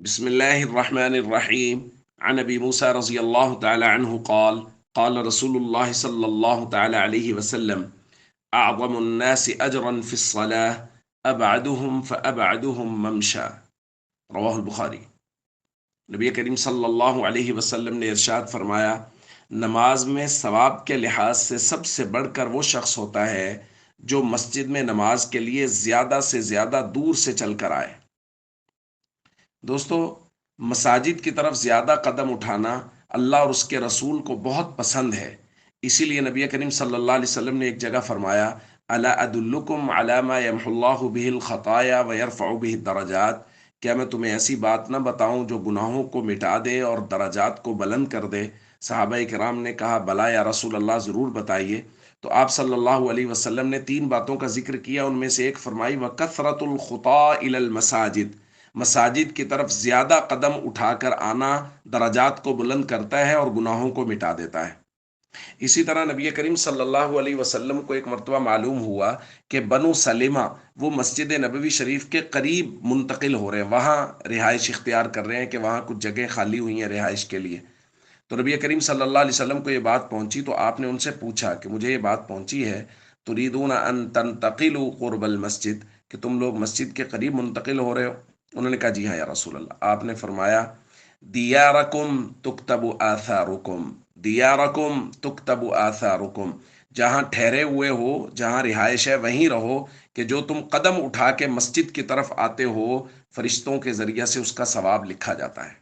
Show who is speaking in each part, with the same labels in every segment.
Speaker 1: بسم الله الرحمن الرحيم. عن أبي موسى رضي الله تعالى عنه قال قال رسول الله صلى الله تعالى عليه وسلم: أعظم الناس أجرا في الصلاة أبعدهم فأبعدهم ممشى. رواہ البخاری۔ نبی کریم صلی اللہ علیہ وسلم نے ارشاد فرمایا، نماز میں ثواب کے لحاظ سے بڑھ کر وہ شخص ہوتا ہے جو مسجد میں نماز کے لیے زیادہ سے زیادہ دور سے چل کر آئے۔ دوستو، مساجد کی طرف زیادہ قدم اٹھانا اللہ اور اس کے رسول کو بہت پسند ہے۔ اسی لیے نبی کریم صلی اللہ علیہ وسلم نے ایک جگہ فرمایا، الا ادلکم علی ما یمحو اللہ بہ الخطایا ویرفع بہ الدرجات، کیا میں تمہیں ایسی بات نہ بتاؤں جو گناہوں کو مٹا دے اور درجات کو بلند کر دے؟ صحابہ کرام نے کہا، بلا یا رسول اللہ، ضرور بتائیے۔ تو آپ صلی اللہ علیہ وسلم نے تین باتوں کا ذکر کیا، ان میں سے ایک فرمائی، وَكَثْرَةُ الْخُطَىٰ إِلَى الْمَسَاجِدِ، مساجد کی طرف زیادہ قدم اٹھا کر آنا درجات کو بلند کرتا ہے اور گناہوں کو مٹا دیتا ہے۔ اسی طرح نبی کریم صلی اللہ علیہ وسلم کو ایک مرتبہ معلوم ہوا کہ بنو سلمہ وہ مسجد نبوی شریف کے قریب منتقل ہو رہے ہیں، وہاں رہائش اختیار کر رہے ہیں کہ وہاں کچھ جگہ خالی ہوئی ہیں رہائش کے لیے۔ تو نبی کریم صلی اللہ علیہ وسلم کو یہ بات پہنچی تو آپ نے ان سے پوچھا کہ مجھے یہ بات پہنچی ہے، تریدون ان تنتقلوا قرب المسجد، کہ تم لوگ مسجد کے قریب منتقل ہو رہے ہو؟ انہوں نے کہا، جی ہاں یا رسول اللہ۔ آپ نے فرمایا، دیارکم تکتب آثارکم، دیارکم تکتب آثارکم، جہاں ٹھہرے ہوئے ہو، جہاں رہائش ہے وہیں رہو، کہ جو تم قدم اٹھا کے مسجد کی طرف آتے ہو فرشتوں کے ذریعے سے اس کا ثواب لکھا جاتا ہے۔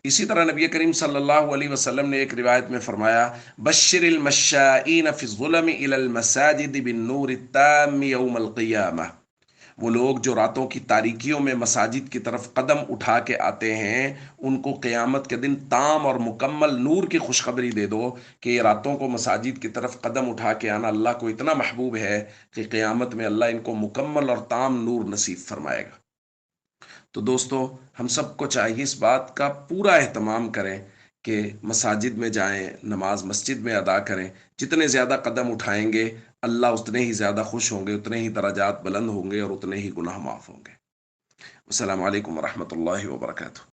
Speaker 1: اسی طرح نبی کریم صلی اللہ علیہ وسلم نے ایک روایت میں فرمایا، بشر المشائین فی الظلم الی المساجد بالنور التام یوم القیامہ، وہ لوگ جو راتوں کی تاریکیوں میں مساجد کی طرف قدم اٹھا کے آتے ہیں، ان کو قیامت کے دن تام اور مکمل نور کی خوشخبری دے دو کہ یہ راتوں کو مساجد کی طرف قدم اٹھا کے آنا اللہ کو اتنا محبوب ہے کہ قیامت میں اللہ ان کو مکمل اور تام نور نصیب فرمائے گا۔ تو دوستو، ہم سب کو چاہیے اس بات کا پورا اہتمام کریں کہ مساجد میں جائیں، نماز مسجد میں ادا کریں۔ جتنے زیادہ قدم اٹھائیں گے اللہ اتنے ہی زیادہ خوش ہوں گے، اتنے ہی درجات بلند ہوں گے اور اتنے ہی گناہ معاف ہوں گے۔ السلام علیکم ورحمۃ اللہ وبرکاتہ۔